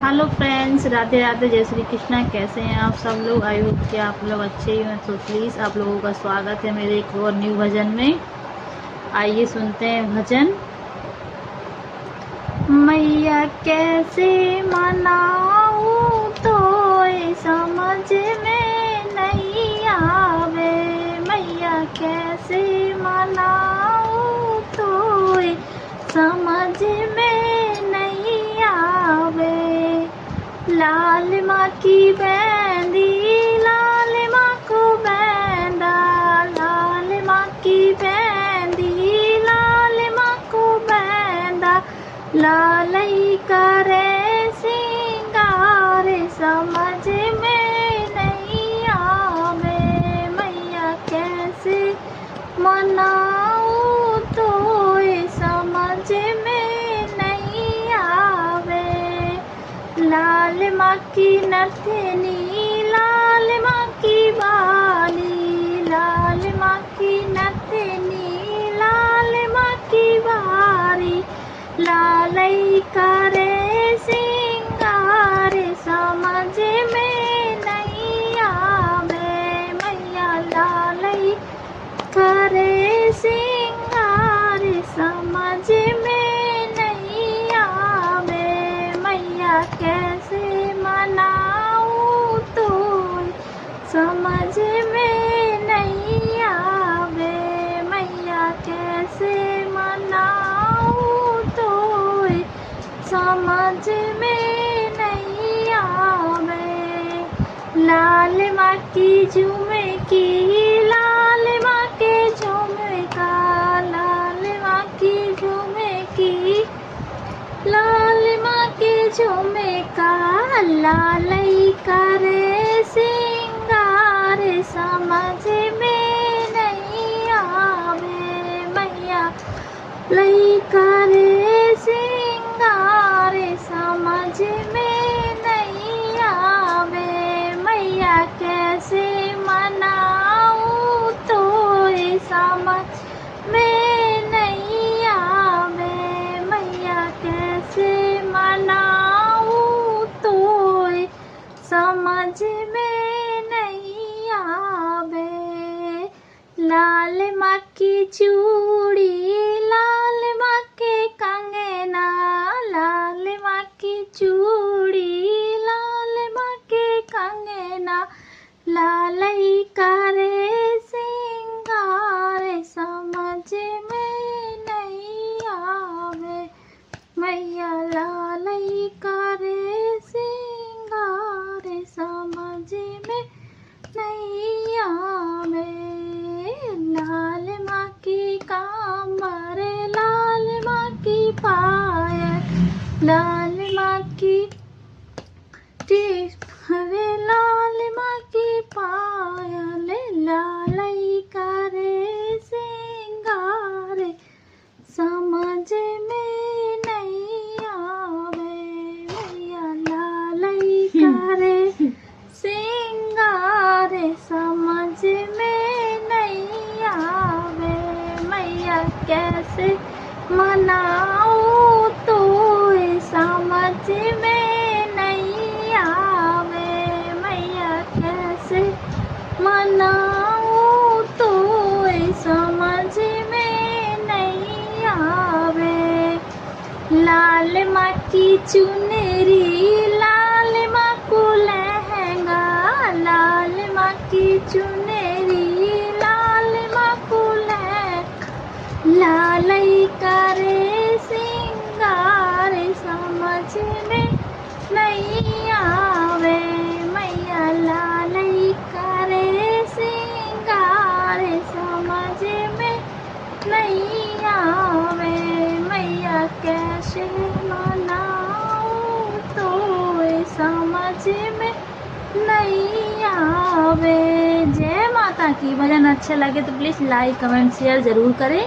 Hello friends, Radhe Radhe, जय श्री कृष्णा। कैसे हैं आप सब लोग? आई होप कि आप लोग अच्छे ही हैं। तो प्लीज़ आप लोगों का स्वागत है मेरे एक और न्यू भजन में। आइए सुनते हैं भजन। मैया कैसे मनाऊं तो समझ में नहीं आवे। मैया कैसे मनाऊं तो समझ में नहीं आवे। लाल माँ की बैंदी, लाल माँ को बैंदा, लाल माँ की बैंदी, लाल माँ को बैंदा, लालई करे सिंगार समझ में नहीं आवे। मैया कैसे मनाऊं तो समझ में नहीं आवे। लाल माँ की नथनी, लाल माँ की बाली, लाल माँ की नथनी, लाल माँ की बारी, लालई करे सिंगार समझ में नहीं आवे। मैया लालई करे सिंगार समझ में नहीं आवे। मैया कैसे मनाऊं तो समझ में नहीं आवे। मैया कैसे मनाऊं तो समझ में नहीं आवे। लाल माँ की झुमकी, लाल माँ के झुमका, लाल माँ की झुमकी, लाल माँ के झुमका, लालई करे सिंगार समझ में नहीं आवे। मैया लई करे सिंगार समझ में नहीं आवे। मैया कैसे मनाऊं तो समझ में नहीं आवे। मैया कैसे मनाऊं तो समझ में नहीं आवे। लाल माँ की चूड़ी, लाल माँ के कंगना, लाल माँ की चूड़ी, लाल माँ के कंगना, लालई करे सिंगार समझ में नहीं आवे। मैया लालई करे सिंगार समझ में नहीं आवे। लाल माँ की कामर, लाल माँ की पायल, लाल माँ की हरे, लाल माँ की पायल, लालई करे सिंगार समझ में नहीं आवे। मैया लालई करे सिंगार समझ में नहीं आवे। मैया कैसे मनाऊं तो समझ में नहीं आवे। मैया कैसे मनाऊं तो समझ में नहीं आवे। लाल माँ की चुनरी, लाल माँ को लहंगा, लाल माँ की चुनरी, लाल माँ को लहंगा, लालई करे सिंगार समझ में नहीं आवे। मैया लालई करे सिंगार समझ में नहीं आवे। मैया कैसे मनाऊं तो समझ में नहीं आवे। जय माता की। भजन अच्छे लगे तो प्लीज़ लाइक कमेंट शेयर ज़रूर करें।